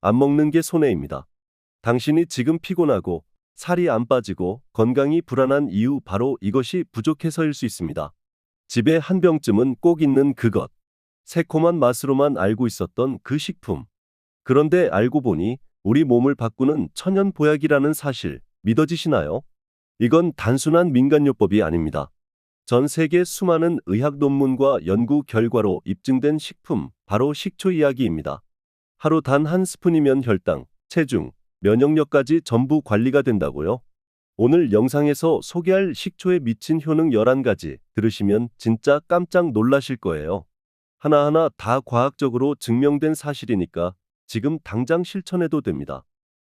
안 먹는 게 손해입니다. 당신이 지금 피곤하고 살이 안 빠지고 건강이 불안한 이유 바로 이것이 부족해서일 수 있습니다. 집에 한 병쯤은 꼭 있는 그것. 새콤한 맛으로만 알고 있었던 그 식품. 그런데 알고 보니 우리 몸을 바꾸는 천연 보약이라는 사실 믿어지시나요? 이건 단순한 민간요법이 아닙니다. 전 세계 수많은 의학 논문과 연구 결과로 입증된 식품, 바로 식초 이야기입니다. 하루 단 한 스푼이면 혈당, 체중, 면역력까지 전부 관리가 된다고요? 오늘 영상에서 소개할 식초에 미친 효능 11가지 들으시면 진짜 깜짝 놀라실 거예요. 하나하나 다 과학적으로 증명된 사실이니까 지금 당장 실천해도 됩니다.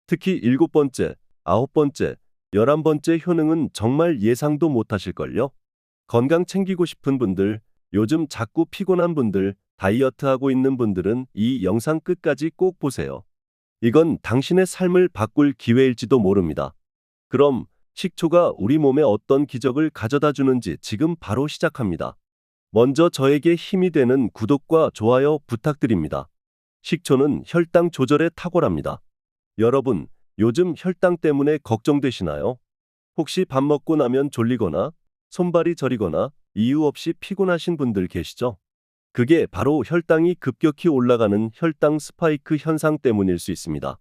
특히 7번째, 9번째, 11번째 효능은 정말 예상도 못하실걸요? 건강 챙기고 싶은 분들, 요즘 자꾸 피곤한 분들, 다이어트하고 있는 분들은 이 영상 끝까지 꼭 보세요. 이건 당신의 삶을 바꿀 기회일지도 모릅니다. 그럼 식초가 우리 몸에 어떤 기적을 가져다 주는지 지금 바로 시작합니다. 먼저 저에게 힘이 되는 구독과 좋아요 부탁드립니다. 식초는 혈당 조절에 탁월합니다. 여러분, 요즘 혈당 때문에 걱정되시나요? 혹시 밥 먹고 나면 졸리거나 손발이 저리거나 이유 없이 피곤하신 분들 계시죠? 그게 바로 혈당이 급격히 올라가는 혈당 스파이크 현상 때문일 수 있습니다.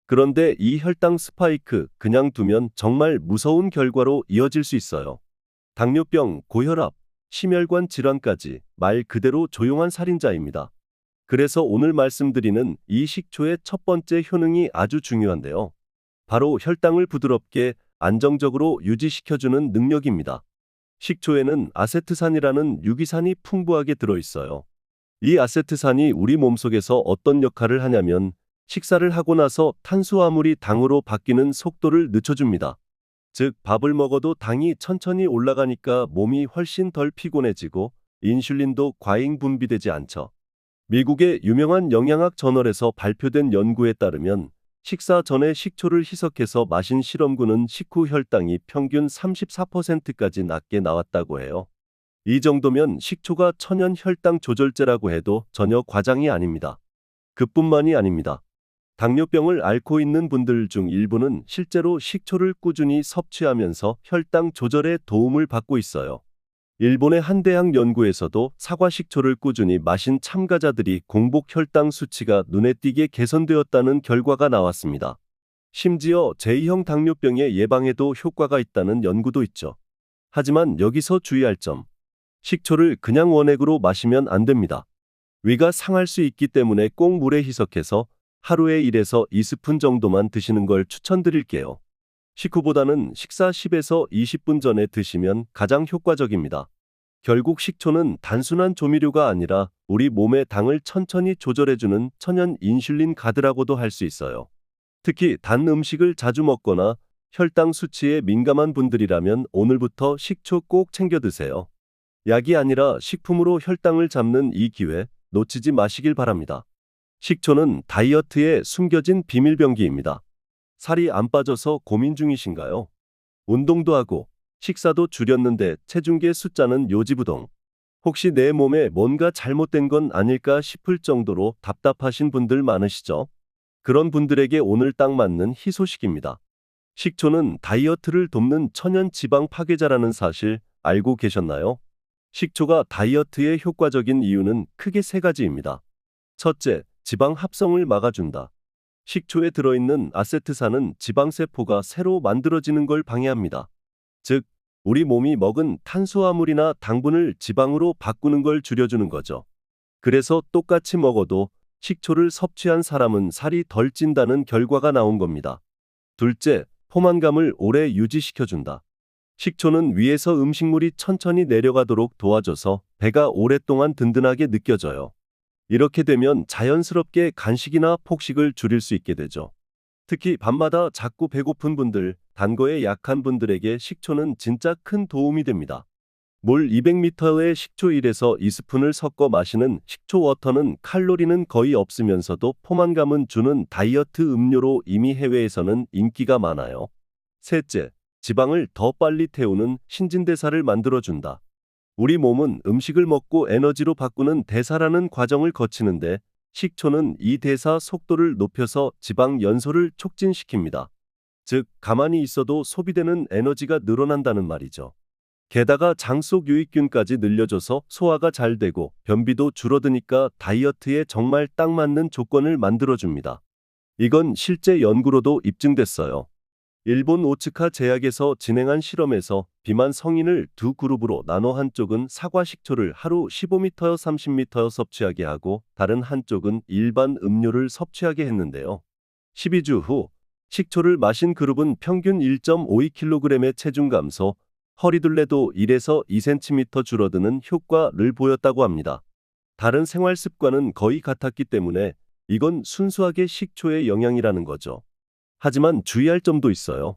그런데 이 혈당 스파이크 그냥 두면 정말 무서운 결과로 이어질 수 있어요. 당뇨병, 고혈압, 심혈관 질환까지 말 그대로 조용한 살인자입니다. 그래서 오늘 말씀드리는 이 식초의 첫 번째 효능이 아주 중요한데요. 바로 혈당을 부드럽게 안정적으로 유지시켜주는 능력입니다. 식초에는 아세트산이라는 유기산이 풍부하게 들어있어요. 이 아세트산이 우리 몸속에서 어떤 역할을 하냐면 식사를 하고 나서 탄수화물이 당으로 바뀌는 속도를 늦춰줍니다. 즉, 밥을 먹어도 당이 천천히 올라가니까 몸이 훨씬 덜 피곤해지고 인슐린도 과잉 분비되지 않죠. 미국의 유명한 영양학 저널에서 발표된 연구에 따르면 식사 전에 식초를 희석해서 마신 실험군은 식후 혈당이 평균 34%까지 낮게 나왔다고 해요. 이 정도면 식초가 천연 혈당 조절제라고 해도 전혀 과장이 아닙니다. 그뿐만이 아닙니다. 당뇨병을 앓고 있는 분들 중 일부는 실제로 식초를 꾸준히 섭취하면서 혈당 조절에 도움을 받고 있어요. 일본의 한 대학 연구에서도 사과 식초를 꾸준히 마신 참가자들이 공복 혈당 수치가 눈에 띄게 개선되었다는 결과가 나왔습니다. 심지어 제2형 당뇨병의 예방에도 효과가 있다는 연구도 있죠. 하지만 여기서 주의할 점. 식초를 그냥 원액으로 마시면 안 됩니다. 위가 상할 수 있기 때문에 꼭 물에 희석해서 하루에 1에서 2스푼 정도만 드시는 걸 추천드릴게요. 식후보다는 식사 10에서 20분 전에 드시면 가장 효과적입니다. 결국 식초는 단순한 조미료가 아니라 우리 몸의 당을 천천히 조절해주는 천연 인슐린 가드라고도 할 수 있어요. 특히 단 음식을 자주 먹거나 혈당 수치에 민감한 분들이라면 오늘부터 식초 꼭 챙겨 드세요. 약이 아니라 식품으로 혈당을 잡는 이 기회 놓치지 마시길 바랍니다. 식초는 다이어트에 숨겨진 비밀병기입니다. 살이 안 빠져서 고민 중이신가요? 운동도 하고 식사도 줄였는데 체중계 숫자는 요지부동. 혹시 내 몸에 뭔가 잘못된 건 아닐까 싶을 정도로 답답하신 분들 많으시죠? 그런 분들에게 오늘 딱 맞는 희소식입니다. 식초는 다이어트를 돕는 천연 지방 파괴자라는 사실 알고 계셨나요? 식초가 다이어트에 효과적인 이유는 크게 3가지입니다. 첫째, 지방 합성을 막아준다. 식초에 들어있는 아세트산은 지방세포가 새로 만들어지는 걸 방해합니다. 즉, 우리 몸이 먹은 탄수화물이나 당분을 지방으로 바꾸는 걸 줄여주는 거죠. 그래서 똑같이 먹어도 식초를 섭취한 사람은 살이 덜 찐다는 결과가 나온 겁니다. 둘째, 포만감을 오래 유지시켜준다. 식초는 위에서 음식물이 천천히 내려가도록 도와줘서 배가 오랫동안 든든하게 느껴져요. 이렇게 되면 자연스럽게 간식이나 폭식을 줄일 수 있게 되죠. 특히 밤마다 자꾸 배고픈 분들, 단 거에 약한 분들에게 식초는 진짜 큰 도움이 됩니다. 물 200ml에 식초 1에서 2스푼을 섞어 마시는 식초 워터는 칼로리는 거의 없으면서도 포만감은 주는 다이어트 음료로 이미 해외에서는 인기가 많아요. 셋째, 지방을 더 빨리 태우는 신진대사를 만들어준다. 우리 몸은 음식을 먹고 에너지로 바꾸는 대사라는 과정을 거치는데 식초는 이 대사 속도를 높여서 지방 연소를 촉진시킵니다. 즉, 가만히 있어도 소비되는 에너지가 늘어난다는 말이죠. 게다가 장 속 유익균까지 늘려줘서 소화가 잘 되고 변비도 줄어드니까 다이어트에 정말 딱 맞는 조건을 만들어줍니다. 이건 실제 연구로도 입증됐어요. 일본 오츠카 제약에서 진행한 실험에서 비만 성인을 두 그룹으로 나눠 한쪽은 사과 식초를 하루 15m여 30m여 섭취하게 하고 다른 한쪽은 일반 음료를 섭취하게 했는데요. 12주 후 식초를 마신 그룹은 평균 1.52kg의 체중 감소, 허리둘레도 1에서 2cm 줄어드는 효과를 보였다고 합니다. 다른 생활 습관은 거의 같았기 때문에 이건 순수하게 식초의 영향이라는 거죠. 하지만 주의할 점도 있어요.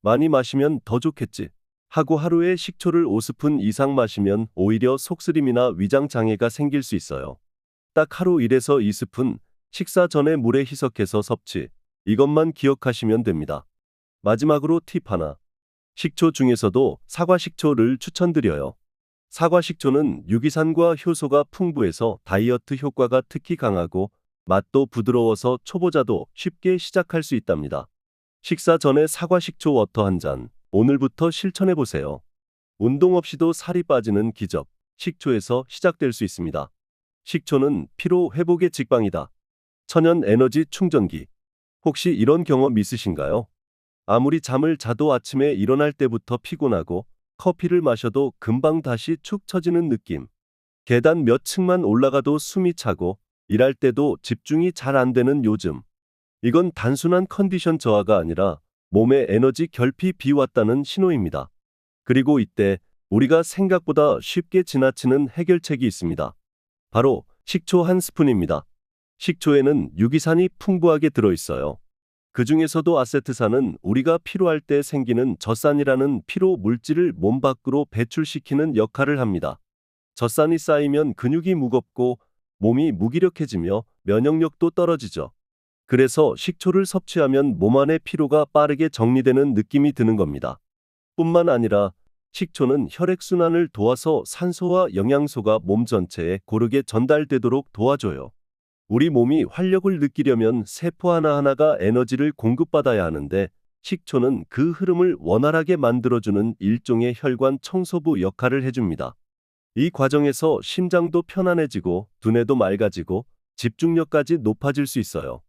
많이 마시면 더 좋겠지 하고 하루에 식초를 5스푼 이상 마시면 오히려 속쓰림이나 위장 장애가 생길 수 있어요. 딱 하루 1에서 2스푼, 식사 전에 물에 희석해서 섭취, 이것만 기억하시면 됩니다. 마지막으로 팁 하나. 식초 중에서도 사과 식초를 추천드려요. 사과 식초는 유기산과 효소가 풍부해서 다이어트 효과가 특히 강하고 맛도 부드러워서 초보자도 쉽게 시작할 수 있답니다. 식사 전에 사과 식초 워터 한 잔, 오늘부터 실천해보세요. 운동 없이도 살이 빠지는 기적, 식초에서 시작될 수 있습니다. 식초는 피로 회복의 직방이다. 천연 에너지 충전기. 혹시 이런 경험 있으신가요? 아무리 잠을 자도 아침에 일어날 때부터 피곤하고 커피를 마셔도 금방 다시 축 처지는 느낌. 계단 몇 층만 올라가도 숨이 차고 일할 때도 집중이 잘 안 되는 요즘. 이건 단순한 컨디션 저하가 아니라 몸의 에너지 결핍이 왔다는 신호입니다. 그리고 이때 우리가 생각보다 쉽게 지나치는 해결책이 있습니다. 바로 식초 한 스푼입니다. 식초에는 유기산이 풍부하게 들어있어요. 그 중에서도 아세트산은 우리가 피로할 때 생기는 젖산이라는 피로 물질을 몸 밖으로 배출시키는 역할을 합니다. 젖산이 쌓이면 근육이 무겁고 몸이 무기력해지며 면역력도 떨어지죠. 그래서 식초를 섭취하면 몸 안의 피로가 빠르게 정리되는 느낌이 드는 겁니다. 뿐만 아니라 식초는 혈액순환을 도와서 산소와 영양소가 몸 전체에 고르게 전달되도록 도와줘요. 우리 몸이 활력을 느끼려면 세포 하나하나가 에너지를 공급받아야 하는데 식초는 그 흐름을 원활하게 만들어주는 일종의 혈관 청소부 역할을 해줍니다. 이 과정에서 심장도 편안해지고 두뇌도 맑아지고 집중력까지 높아질 수 있어요.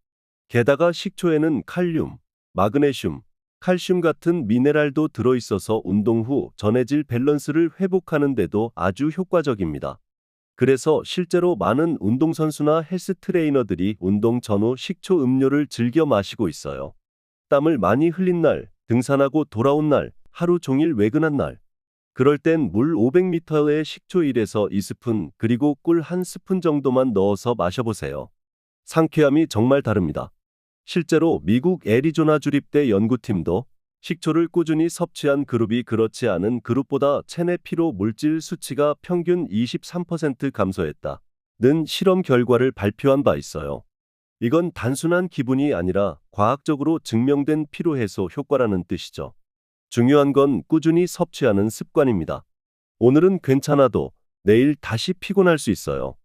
게다가 식초에는 칼륨, 마그네슘, 칼슘 같은 미네랄도 들어있어서 운동 후 전해질 밸런스를 회복하는 데도 아주 효과적입니다. 그래서 실제로 많은 운동선수나 헬스 트레이너들이 운동 전후 식초 음료를 즐겨 마시고 있어요. 땀을 많이 흘린 날, 등산하고 돌아온 날, 하루 종일 외근한 날. 그럴 땐 물 500ml에 식초 1에서 2스푼 그리고 꿀 1스푼 정도만 넣어서 마셔보세요. 상쾌함이 정말 다릅니다. 실제로 미국 애리조나 주립대 연구팀도 식초를 꾸준히 섭취한 그룹이 그렇지 않은 그룹보다 체내 피로 물질 수치가 평균 23% 감소했다는 실험 결과를 발표한 바 있어요. 이건 단순한 기분이 아니라 과학적으로 증명된 피로 해소 효과라는 뜻이죠. 중요한 건 꾸준히 섭취하는 습관입니다. 오늘은 괜찮아도 내일 다시 피곤할 수 있어요.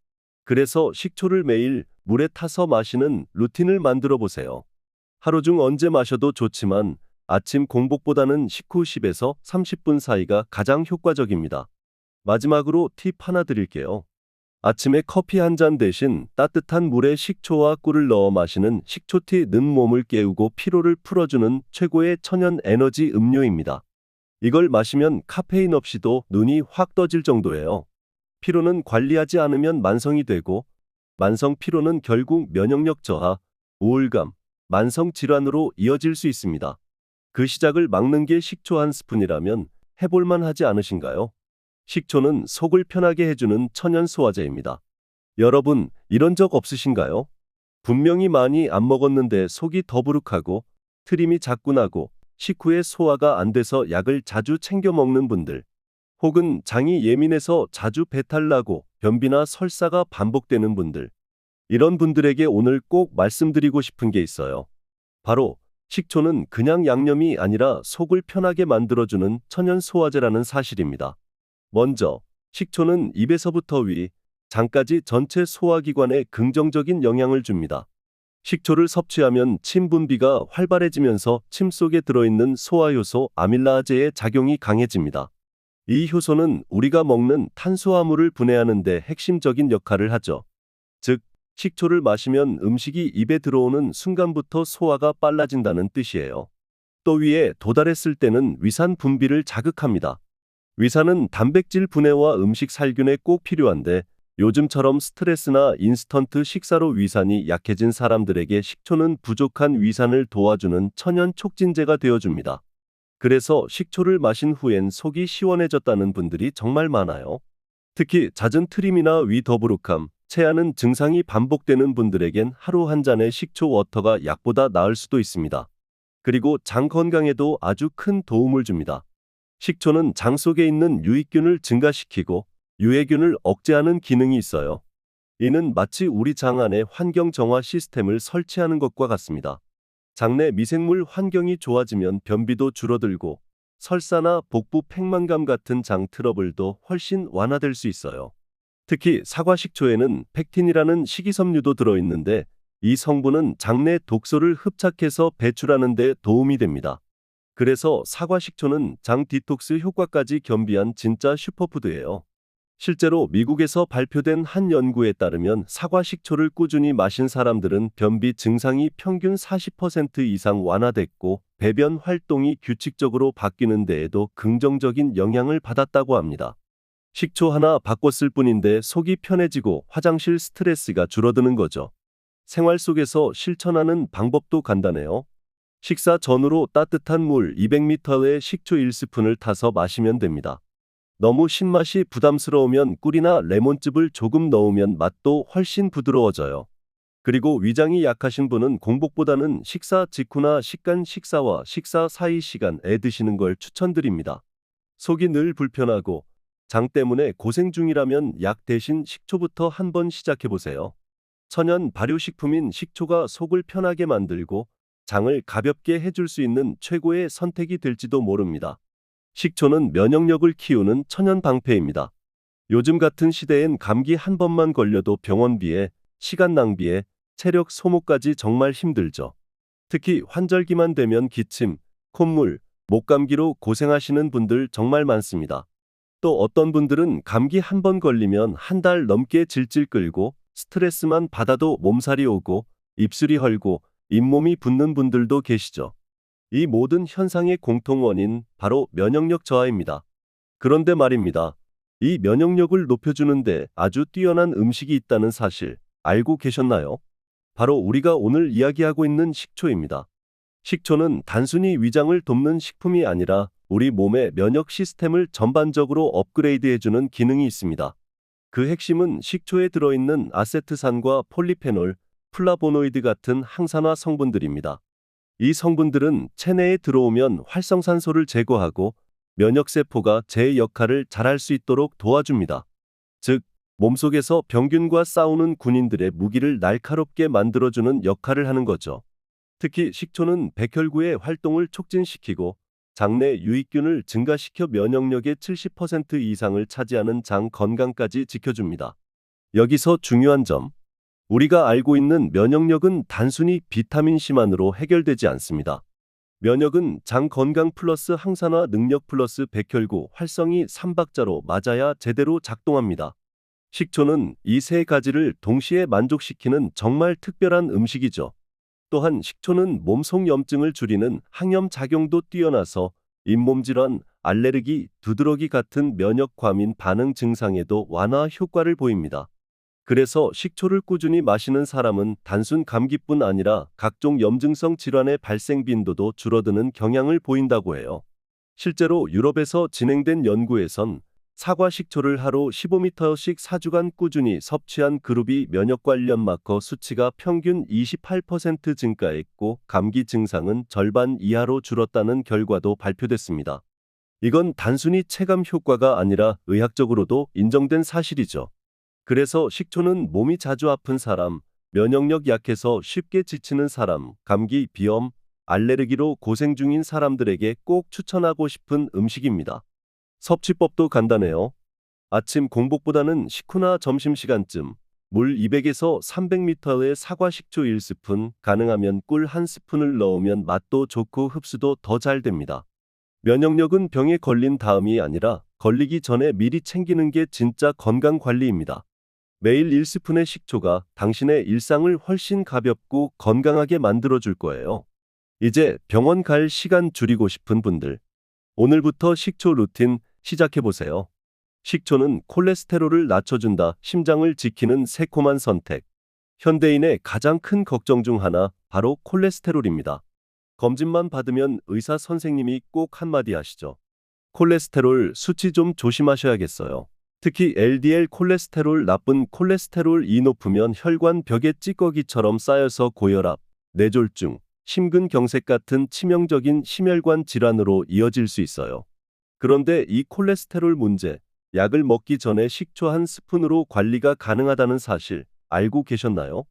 그래서 식초를 매일 물에 타서 마시는 루틴을 만들어 보세요. 하루 중 언제 마셔도 좋지만 아침 공복보다는 식후 10에서 30분 사이가 가장 효과적입니다. 마지막으로 팁 하나 드릴게요. 아침에 커피 한 잔 대신 따뜻한 물에 식초와 꿀을 넣어 마시는 식초티는 몸을 깨우고 피로를 풀어주는 최고의 천연 에너지 음료입니다. 이걸 마시면 카페인 없이도 눈이 확 떠질 정도예요. 피로는 관리하지 않으면 만성이 되고 만성 피로는 결국 면역력 저하, 우울감, 만성 질환으로 이어질 수 있습니다. 그 시작을 막는 게 식초 한 스푼이라면 해볼만 하지 않으신가요? 식초는 속을 편하게 해주는 천연 소화제입니다. 여러분, 이런 적 없으신가요? 분명히 많이 안 먹었는데 속이 더부룩하고 트림이 자꾸 나고 식후에 소화가 안 돼서 약을 자주 챙겨 먹는 분들. 혹은 장이 예민해서 자주 배탈 나고 변비나 설사가 반복되는 분들. 이런 분들에게 오늘 꼭 말씀드리고 싶은 게 있어요. 바로 식초는 그냥 양념이 아니라 속을 편하게 만들어주는 천연 소화제라는 사실입니다. 먼저 식초는 입에서부터 위, 장까지 전체 소화기관에 긍정적인 영향을 줍니다. 식초를 섭취하면 침 분비가 활발해지면서 침 속에 들어있는 소화효소 아밀라아제의 작용이 강해집니다. 이 효소는 우리가 먹는 탄수화물을 분해하는 데 핵심적인 역할을 하죠. 즉, 식초를 마시면 음식이 입에 들어오는 순간부터 소화가 빨라진다는 뜻이에요. 또 위에 도달했을 때는 위산 분비를 자극합니다. 위산은 단백질 분해와 음식 살균에 꼭 필요한데 요즘처럼 스트레스나 인스턴트 식사로 위산이 약해진 사람들에게 식초는 부족한 위산을 도와주는 천연 촉진제가 되어줍니다. 그래서 식초를 마신 후엔 속이 시원해졌다는 분들이 정말 많아요. 특히 잦은 트림이나 위 더부룩함, 체하는 증상이 반복되는 분들에겐 하루 한 잔의 식초 워터가 약보다 나을 수도 있습니다. 그리고 장 건강에도 아주 큰 도움을 줍니다. 식초는 장 속에 있는 유익균을 증가시키고 유해균을 억제하는 기능이 있어요. 이는 마치 우리 장 안에 환경 정화 시스템을 설치하는 것과 같습니다. 장내 미생물 환경이 좋아지면 변비도 줄어들고 설사나 복부 팽만감 같은 장 트러블도 훨씬 완화될 수 있어요. 특히 사과 식초에는 펙틴이라는 식이섬유도 들어있는데 이 성분은 장내 독소를 흡착해서 배출하는 데 도움이 됩니다. 그래서 사과 식초는 장 디톡스 효과까지 겸비한 진짜 슈퍼푸드예요. 실제로 미국에서 발표된 한 연구에 따르면 사과 식초를 꾸준히 마신 사람들은 변비 증상이 평균 40% 이상 완화됐고 배변 활동이 규칙적으로 바뀌는 데에도 긍정적인 영향을 받았다고 합니다. 식초 하나 바꿨을 뿐인데 속이 편해지고 화장실 스트레스가 줄어드는 거죠. 생활 속에서 실천하는 방법도 간단해요. 식사 전후로 따뜻한 물 200ml에 식초 1스푼을 타서 마시면 됩니다. 너무 신맛이 부담스러우면 꿀이나 레몬즙을 조금 넣으면 맛도 훨씬 부드러워져요. 그리고 위장이 약하신 분은 공복보다는 식사 직후나 식간 식사와 식사 사이 시간에 드시는 걸 추천드립니다. 속이 늘 불편하고 장 때문에 고생 중이라면 약 대신 식초부터 한번 시작해보세요. 천연 발효식품인 식초가 속을 편하게 만들고 장을 가볍게 해줄 수 있는 최고의 선택이 될지도 모릅니다. 식초는 면역력을 키우는 천연 방패입니다. 요즘 같은 시대엔 감기 한 번만 걸려도 병원비에, 시간 낭비에, 체력 소모까지 정말 힘들죠. 특히 환절기만 되면 기침, 콧물, 목감기로 고생하시는 분들 정말 많습니다. 또 어떤 분들은 감기 한 번 걸리면 한 달 넘게 질질 끌고 스트레스만 받아도 몸살이 오고 입술이 헐고 잇몸이 붓는 분들도 계시죠. 이 모든 현상의 공통 원인 바로 면역력 저하입니다. 그런데 말입니다. 이 면역력을 높여주는데 아주 뛰어난 음식이 있다는 사실 알고 계셨나요? 바로 우리가 오늘 이야기하고 있는 식초입니다. 식초는 단순히 위장을 돕는 식품이 아니라 우리 몸의 면역 시스템을 전반적으로 업그레이드해주는 기능이 있습니다. 그 핵심은 식초에 들어있는 아세트산과 폴리페놀, 플라보노이드 같은 항산화 성분들입니다. 이 성분들은 체내에 들어오면 활성산소를 제거하고 면역세포가 제 역할을 잘할 수 있도록 도와줍니다. 즉, 몸속에서 병균과 싸우는 군인들의 무기를 날카롭게 만들어주는 역할을 하는 거죠. 특히 식초는 백혈구의 활동을 촉진시키고 장내 유익균을 증가시켜 면역력의 70% 이상을 차지하는 장 건강까지 지켜줍니다. 여기서 중요한 점. 우리가 알고 있는 면역력은 단순히 비타민C만으로 해결되지 않습니다. 면역은 장 건강 플러스 항산화 능력 플러스 백혈구 활성이 3박자로 맞아야 제대로 작동합니다. 식초는 이 세 가지를 동시에 만족시키는 정말 특별한 음식이죠. 또한 식초는 몸속 염증을 줄이는 항염 작용도 뛰어나서 잇몸 질환, 알레르기, 두드러기 같은 면역 과민 반응 증상에도 완화 효과를 보입니다. 그래서 식초를 꾸준히 마시는 사람은 단순 감기뿐 아니라 각종 염증성 질환의 발생 빈도도 줄어드는 경향을 보인다고 해요. 실제로 유럽에서 진행된 연구에선 사과 식초를 하루 15ml씩 4주간 꾸준히 섭취한 그룹이 면역 관련 마커 수치가 평균 28% 증가했고 감기 증상은 절반 이하로 줄었다는 결과도 발표됐습니다. 이건 단순히 체감 효과가 아니라 의학적으로도 인정된 사실이죠. 그래서 식초는 몸이 자주 아픈 사람, 면역력 약해서 쉽게 지치는 사람, 감기, 비염, 알레르기로 고생 중인 사람들에게 꼭 추천하고 싶은 음식입니다. 섭취법도 간단해요. 아침 공복보다는 식후나 점심시간쯤 물 200에서 300ml의 사과 식초 1스푼, 가능하면 꿀 1스푼을 넣으면 맛도 좋고 흡수도 더 잘 됩니다. 면역력은 병에 걸린 다음이 아니라 걸리기 전에 미리 챙기는 게 진짜 건강 관리입니다. 매일 1스푼의 식초가 당신의 일상을 훨씬 가볍고 건강하게 만들어줄 거예요. 이제 병원 갈 시간 줄이고 싶은 분들, 오늘부터 식초 루틴 시작해보세요. 식초는 콜레스테롤을 낮춰준다, 심장을 지키는 새콤한 선택. 현대인의 가장 큰 걱정 중 하나, 바로 콜레스테롤입니다. 검진만 받으면 의사 선생님이 꼭 한마디 하시죠. 콜레스테롤 수치 좀 조심하셔야겠어요. 특히 LDL 콜레스테롤, 나쁜 콜레스테롤이 높으면 혈관 벽에 찌꺼기처럼 쌓여서 고혈압, 뇌졸중, 심근경색 같은 치명적인 심혈관 질환으로 이어질 수 있어요. 그런데 이 콜레스테롤 문제, 약을 먹기 전에 식초 1스푼으로 관리가 가능하다는 사실 알고 계셨나요?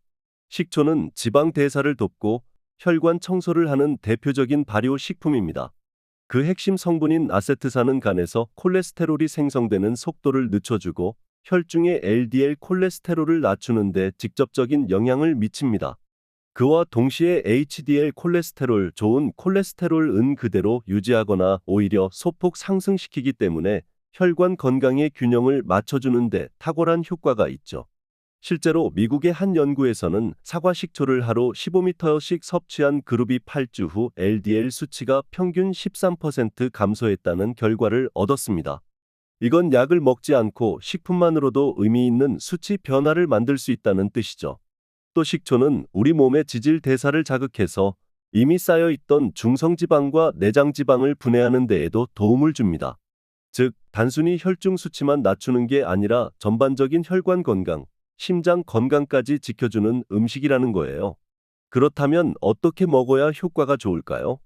식초는 지방 대사를 돕고 혈관 청소를 하는 대표적인 발효 식품입니다. 그 핵심 성분인 아세트산은 간에서 콜레스테롤이 생성되는 속도를 늦춰주고 혈중의 LDL 콜레스테롤을 낮추는 데 직접적인 영향을 미칩니다. 그와 동시에 HDL 콜레스테롤, 좋은 콜레스테롤은 그대로 유지하거나 오히려 소폭 상승시키기 때문에 혈관 건강의 균형을 맞춰주는 데 탁월한 효과가 있죠. 실제로 미국의 한 연구에서는 사과 식초를 하루 15m씩 섭취한 그룹이 8주 후 LDL 수치가 평균 13% 감소했다는 결과를 얻었습니다. 이건 약을 먹지 않고 식품만으로도 의미 있는 수치 변화를 만들 수 있다는 뜻이죠. 또 식초는 우리 몸의 지질 대사를 자극해서 이미 쌓여있던 중성지방과 내장지방을 분해하는 데에도 도움을 줍니다. 즉, 단순히 혈중 수치만 낮추는 게 아니라 전반적인 혈관 건강, 심장 건강까지 지켜주는 음식이라는 거예요. 그렇다면 어떻게 먹어야 효과가 좋을까요?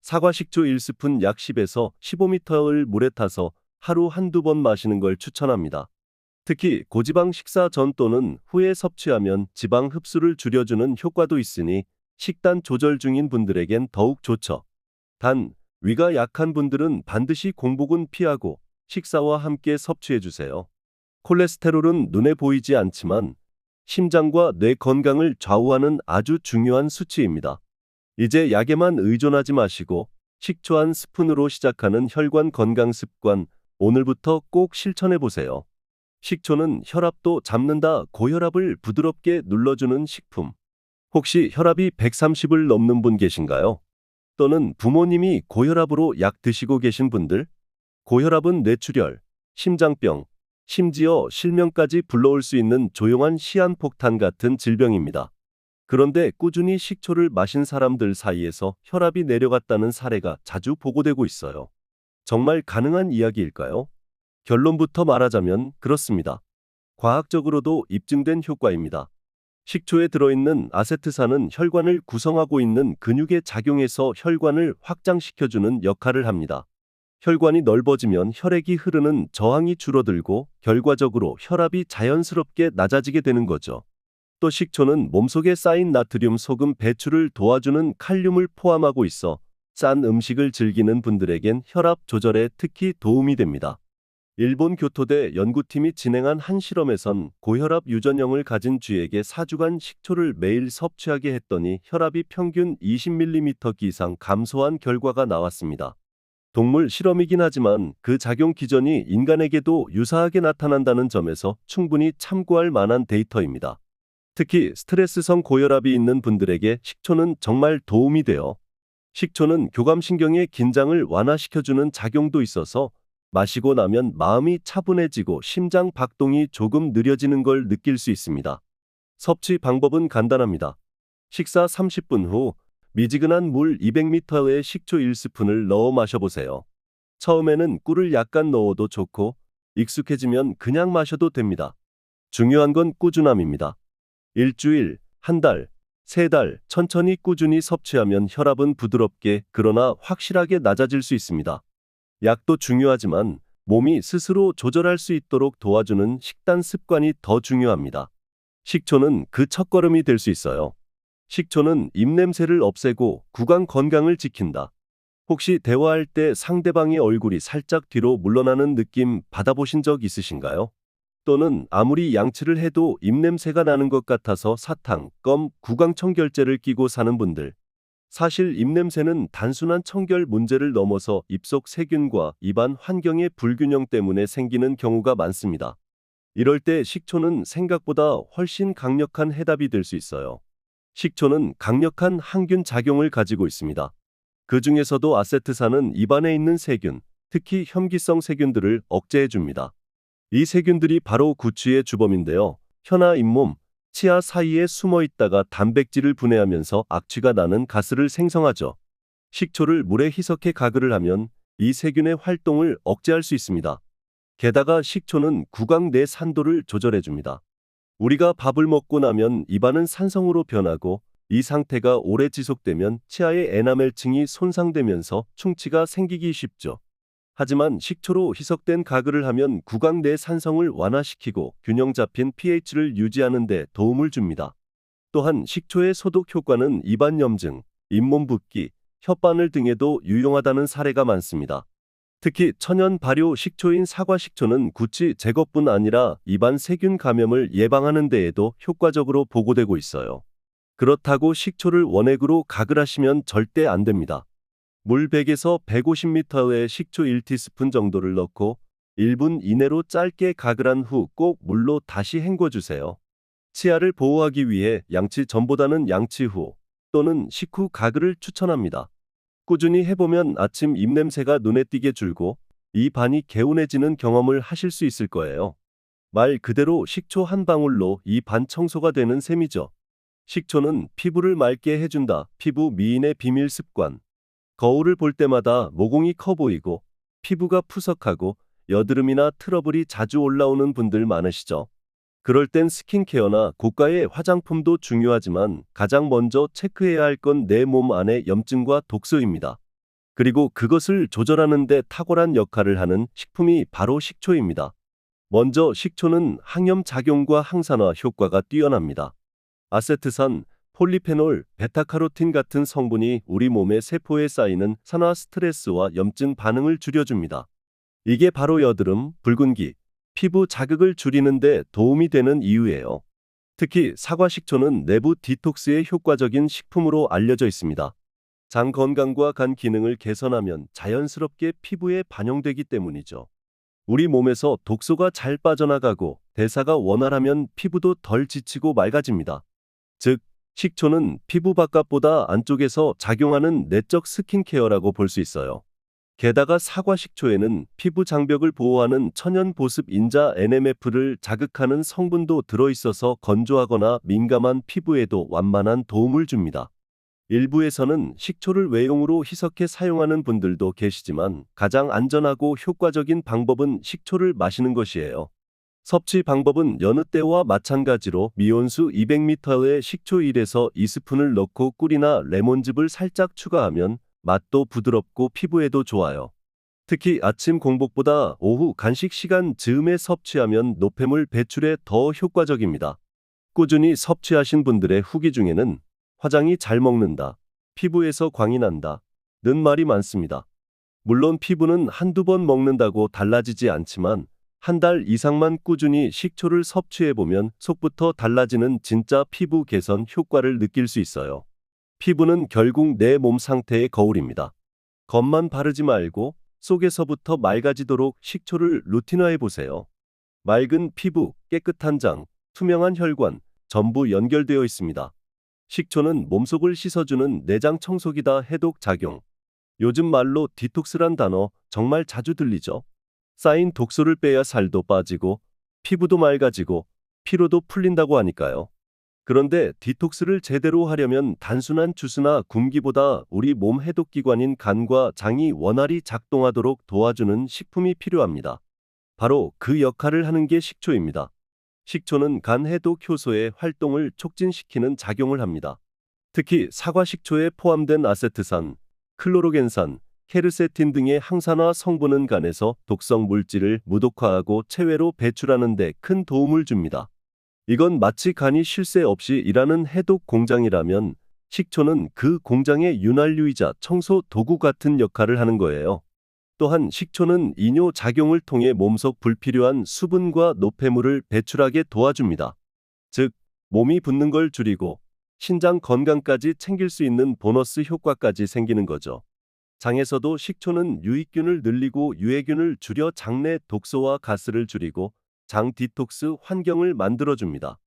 사과 식초 1스푼 약 10에서 15ml를 물에 타서 하루 한두 번 마시는 걸 추천합니다. 특히 고지방 식사 전 또는 후에 섭취하면 지방 흡수를 줄여주는 효과도 있으니 식단 조절 중인 분들에겐 더욱 좋죠. 단, 위가 약한 분들은 반드시 공복은 피하고 식사와 함께 섭취해주세요. 콜레스테롤은 눈에 보이지 않지만 심장과 뇌 건강을 좌우하는 아주 중요한 수치입니다. 이제 약에만 의존하지 마시고 식초 1스푼으로 시작하는 혈관 건강 습관, 오늘부터 꼭 실천해보세요. 식초는 혈압도 잡는다, 고혈압을 부드럽게 눌러주는 식품. 혹시 혈압이 130을 넘는 분 계신가요? 또는 부모님이 고혈압으로 약 드시고 계신 분들? 고혈압은 뇌출혈, 심장병, 심지어 실명까지 불러올 수 있는 조용한 시한폭탄 같은 질병입니다. 그런데 꾸준히 식초를 마신 사람들 사이에서 혈압이 내려갔다는 사례가 자주 보고되고 있어요. 정말 가능한 이야기일까요? 결론부터 말하자면 그렇습니다. 과학적으로도 입증된 효과입니다. 식초에 들어있는 아세트산은 혈관을 구성하고 있는 근육에 작용해서 혈관을 확장시켜주는 역할을 합니다. 혈관이 넓어지면 혈액이 흐르는 저항이 줄어들고 결과적으로 혈압이 자연스럽게 낮아지게 되는 거죠. 또 식초는 몸속에 쌓인 나트륨, 소금 배출을 도와주는 칼륨을 포함하고 있어 짠 음식을 즐기는 분들에겐 혈압 조절에 특히 도움이 됩니다. 일본 교토대 연구팀이 진행한 한 실험에선 고혈압 유전형을 가진 쥐에게 4주간 식초를 매일 섭취하게 했더니 혈압이 평균 20mm 이상 감소한 결과가 나왔습니다. 동물 실험이긴 하지만 그 작용 기전이 인간에게도 유사하게 나타난다는 점에서 충분히 참고할 만한 데이터입니다. 특히 스트레스성 고혈압이 있는 분들에게 식초는 정말 도움이 돼요. 식초는 교감신경의 긴장을 완화시켜주는 작용도 있어서 마시고 나면 마음이 차분해지고 심장 박동이 조금 느려지는 걸 느낄 수 있습니다. 섭취 방법은 간단합니다. 식사 30분 후 미지근한 물 200ml에 식초 1스푼을 넣어 마셔보세요. 처음에는 꿀을 약간 넣어도 좋고 익숙해지면 그냥 마셔도 됩니다. 중요한 건 꾸준함입니다. 일주일, 한 달, 세 달 천천히 꾸준히 섭취하면 혈압은 부드럽게 그러나 확실하게 낮아질 수 있습니다. 약도 중요하지만 몸이 스스로 조절할 수 있도록 도와주는 식단 습관이 더 중요합니다. 식초는 그 첫걸음이 될 수 있어요. 식초는 입냄새를 없애고 구강 건강을 지킨다. 혹시 대화할 때 상대방의 얼굴이 살짝 뒤로 물러나는 느낌 받아보신 적 있으신가요? 또는 아무리 양치를 해도 입냄새가 나는 것 같아서 사탕, 껌, 구강청결제를 끼고 사는 분들. 사실 입냄새는 단순한 청결 문제를 넘어서 입속 세균과 입안 환경의 불균형 때문에 생기는 경우가 많습니다. 이럴 때 식초는 생각보다 훨씬 강력한 해답이 될 수 있어요. 식초는 강력한 항균 작용을 가지고 있습니다. 그 중에서도 아세트산은 입안에 있는 세균, 특히 혐기성 세균들을 억제해 줍니다. 이 세균들이 바로 구취의 주범인데요. 혀나 잇몸, 치아 사이에 숨어 있다가 단백질을 분해하면서 악취가 나는 가스를 생성하죠. 식초를 물에 희석해 가글을 하면 이 세균의 활동을 억제할 수 있습니다. 게다가 식초는 구강 내 산도를 조절해 줍니다. 우리가 밥을 먹고 나면 입안은 산성으로 변하고 이 상태가 오래 지속되면 치아의 에나멜층이 손상되면서 충치가 생기기 쉽죠. 하지만 식초로 희석된 가글을 하면 구강 내 산성을 완화시키고 균형 잡힌 pH를 유지하는 데 도움을 줍니다. 또한 식초의 소독 효과는 입안 염증, 잇몸 붓기, 혓바늘 등에도 유용하다는 사례가 많습니다. 특히 천연 발효 식초인 사과 식초는 구취 제거뿐 아니라 입안 세균 감염을 예방하는 데에도 효과적으로 보고되고 있어요. 그렇다고 식초를 원액으로 가글하시면 절대 안 됩니다. 물 100에서 150ml에 식초 1티스푼 정도를 넣고 1분 이내로 짧게 가글한 후 꼭 물로 다시 헹궈주세요. 치아를 보호하기 위해 양치 전보다는 양치 후 또는 식후 가글을 추천합니다. 꾸준히 해보면 아침 입냄새가 눈에 띄게 줄고 입안이 개운해지는 경험을 하실 수 있을 거예요. 말 그대로 식초 한 방울로 입안 청소가 되는 셈이죠. 식초는 피부를 맑게 해준다. 피부 미인의 비밀 습관. 거울을 볼 때마다 모공이 커 보이고 피부가 푸석하고 여드름이나 트러블이 자주 올라오는 분들 많으시죠? 그럴 땐 스킨케어나 고가의 화장품도 중요하지만 가장 먼저 체크해야 할 건 내 몸 안의 염증과 독소입니다. 그리고 그것을 조절하는 데 탁월한 역할을 하는 식품이 바로 식초입니다. 먼저 식초는 항염 작용과 항산화 효과가 뛰어납니다. 아세트산, 폴리페놀, 베타카로틴 같은 성분이 우리 몸의 세포에 쌓이는 산화 스트레스와 염증 반응을 줄여줍니다. 이게 바로 여드름, 붉은기, 피부 자극을 줄이는 데 도움이 되는 이유예요. 특히 사과 식초는 내부 디톡스에 효과적인 식품으로 알려져 있습니다. 장 건강과 간 기능을 개선하면 자연스럽게 피부에 반영되기 때문이죠. 우리 몸에서 독소가 잘 빠져나가고 대사가 원활하면 피부도 덜 지치고 맑아집니다. 즉, 식초는 피부 바깥보다 안쪽에서 작용하는 내적 스킨케어라고 볼 수 있어요. 게다가 사과 식초에는 피부 장벽을 보호하는 천연 보습 인자 NMF를 자극하는 성분도 들어있어서 건조하거나 민감한 피부에도 완만한 도움을 줍니다. 일부에서는 식초를 외용으로 희석해 사용하는 분들도 계시지만 가장 안전하고 효과적인 방법은 식초를 마시는 것이에요. 섭취 방법은 여느 때와 마찬가지로 미온수 200ml에 식초 1에서 2스푼을 넣고 꿀이나 레몬즙을 살짝 추가하면 맛도 부드럽고 피부에도 좋아요. 특히 아침 공복보다 오후 간식 시간 즈음에 섭취하면 노폐물 배출에 더 효과적입니다. 꾸준히 섭취하신 분들의 후기 중에는 화장이 잘 먹는다, 피부에서 광이 난다 는 말이 많습니다. 물론 피부는 한두 번 먹는다고 달라지지 않지만 한 달 이상만 꾸준히 식초를 섭취해보면 속부터 달라지는 진짜 피부 개선 효과를 느낄 수 있어요. 피부는 결국 내 몸 상태의 거울입니다. 겉만 바르지 말고 속에서부터 맑아지도록 식초를 루틴화해보세요. 맑은 피부, 깨끗한 장, 투명한 혈관, 전부 연결되어 있습니다. 식초는 몸속을 씻어주는 내장 청소기다. 해독 작용. 요즘 말로 디톡스란 단어 정말 자주 들리죠? 쌓인 독소를 빼야 살도 빠지고 피부도 맑아지고 피로도 풀린다고 하니까요. 그런데 디톡스를 제대로 하려면 단순한 주스나 굶기보다 우리 몸 해독기관인 간과 장이 원활히 작동하도록 도와주는 식품이 필요합니다. 바로 그 역할을 하는 게 식초입니다. 식초는 간 해독 효소의 활동을 촉진시키는 작용을 합니다. 특히 사과 식초에 포함된 아세트산, 클로로겐산, 케르세틴 등의 항산화 성분은 간에서 독성 물질을 무독화하고 체외로 배출하는 데 큰 도움을 줍니다. 이건 마치 간이 쉴 새 없이 일하는 해독 공장이라면 식초는 그 공장의 윤활유이자 청소 도구 같은 역할을 하는 거예요. 또한 식초는 이뇨 작용을 통해 몸속 불필요한 수분과 노폐물을 배출하게 도와줍니다. 즉, 몸이 붓는 걸 줄이고 신장 건강까지 챙길 수 있는 보너스 효과까지 생기는 거죠. 장에서도 식초는 유익균을 늘리고 유해균을 줄여 장내 독소와 가스를 줄이고 장 디톡스 환경을 만들어줍니다.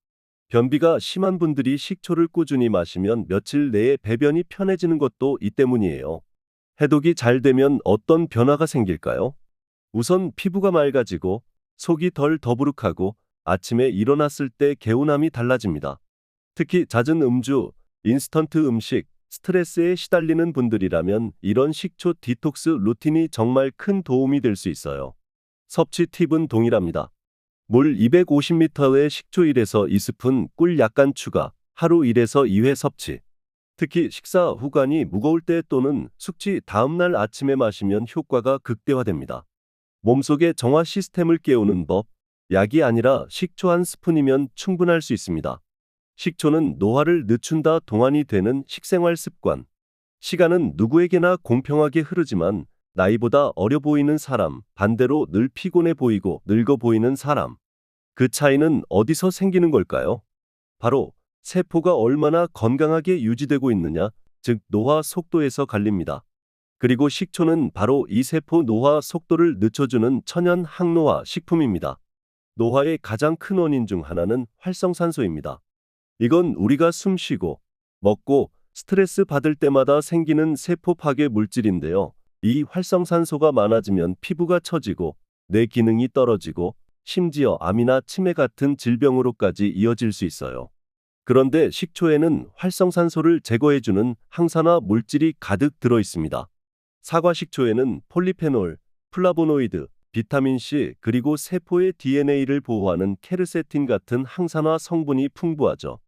변비가 심한 분들이 식초를 꾸준히 마시면 며칠 내에 배변이 편해지는 것도 이 때문이에요. 해독이 잘 되면 어떤 변화가 생길까요? 우선 피부가 맑아지고 속이 덜 더부룩하고 아침에 일어났을 때 개운함이 달라집니다. 특히 잦은 음주, 인스턴트 음식, 스트레스에 시달리는 분들이라면 이런 식초 디톡스 루틴이 정말 큰 도움이 될 수 있어요. 섭취 팁은 동일합니다. 물 250ml에 식초 1에서 2스푼, 꿀 약간 추가, 하루 1에서 2회 섭취. 특히 식사 후 간이 무거울 때 또는 숙취 다음날 아침에 마시면 효과가 극대화됩니다. 몸속의 정화 시스템을 깨우는 법, 약이 아니라 식초 한 스푼이면 충분할 수 있습니다. 식초는 노화를 늦춘다 동안이 되는 식생활 습관. 시간은 누구에게나 공평하게 흐르지만 나이보다 어려 보이는 사람, 반대로 늘 피곤해 보이고 늙어 보이는 사람. 그 차이는 어디서 생기는 걸까요? 바로 세포가 얼마나 건강하게 유지되고 있느냐, 즉 노화 속도에서 갈립니다. 그리고 식초는 바로 이 세포 노화 속도를 늦춰주는 천연 항노화 식품입니다. 노화의 가장 큰 원인 중 하나는 활성산소입니다. 이건 우리가 숨 쉬고, 먹고, 스트레스 받을 때마다 생기는 세포 파괴 물질인데요. 이 활성산소가 많아지면 피부가 처지고, 뇌 기능이 떨어지고, 심지어 암이나 치매 같은 질병으로까지 이어질 수 있어요. 그런데 식초에는 활성산소를 제거해주는 항산화 물질이 가득 들어 있습니다. 사과 식초에는 폴리페놀, 플라보노이드, 비타민C 그리고 세포의 DNA를 보호하는 케르세틴 같은 항산화 성분이 풍부하죠.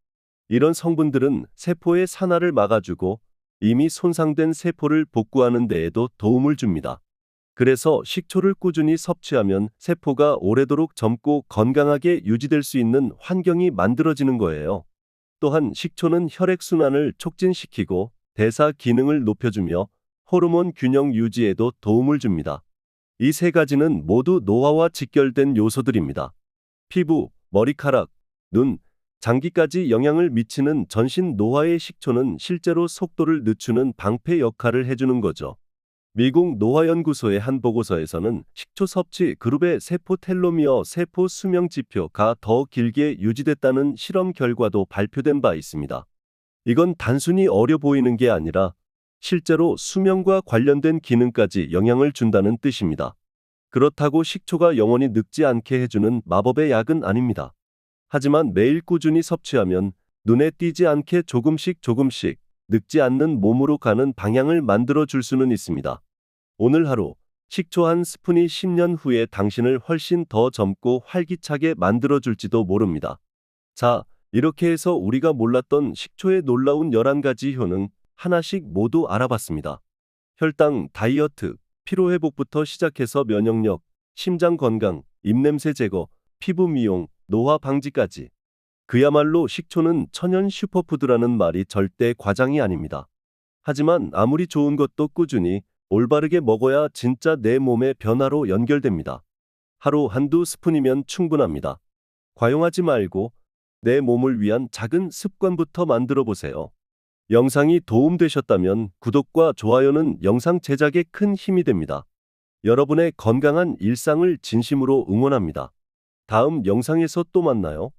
이런 성분들은 세포의 산화를 막아주고 이미 손상된 세포를 복구하는 데에도 도움을 줍니다. 그래서 식초를 꾸준히 섭취하면 세포가 오래도록 젊고 건강하게 유지될 수 있는 환경이 만들어지는 거예요. 또한 식초는 혈액순환을 촉진시키고 대사 기능을 높여주며 호르몬 균형 유지에도 도움을 줍니다. 이 세 가지는 모두 노화와 직결된 요소들입니다. 피부, 머리카락, 눈, 장기까지 영향을 미치는 전신 노화의 식초는 실제로 속도를 늦추는 방패 역할을 해주는 거죠. 미국 노화연구소의 한 보고서에서는 식초 섭취 그룹의 세포 텔로미어 세포 수명 지표가 더 길게 유지됐다는 실험 결과도 발표된 바 있습니다. 이건 단순히 어려 보이는 게 아니라 실제로 수명과 관련된 기능까지 영향을 준다는 뜻입니다. 그렇다고 식초가 영원히 늙지 않게 해주는 마법의 약은 아닙니다. 하지만 매일 꾸준히 섭취하면 눈에 띄지 않게 조금씩 늙지 않는 몸으로 가는 방향을 만들어 줄 수는 있습니다. 오늘 하루 식초 한 스푼이 10년 후에 당신을 훨씬 더 젊고 활기차게 만들어 줄지도 모릅니다. 자, 이렇게 해서 우리가 몰랐던 식초의 놀라운 11가지 효능 하나씩 모두 알아봤습니다. 혈당, 다이어트, 피로회복부터 시작해서 면역력, 심장 건강, 입냄새 제거, 피부 미용, 노화 방지까지. 그야말로 식초는 천연 슈퍼푸드라는 말이 절대 과장이 아닙니다. 하지만 아무리 좋은 것도 꾸준히 올바르게 먹어야 진짜 내 몸의 변화로 연결됩니다. 하루 한두 스푼이면 충분합니다. 과용하지 말고 내 몸을 위한 작은 습관부터 만들어 보세요. 영상이 도움되셨다면 구독과 좋아요는 영상 제작에 큰 힘이 됩니다. 여러분의 건강한 일상을 진심으로 응원합니다. 다음 영상에서 또 만나요.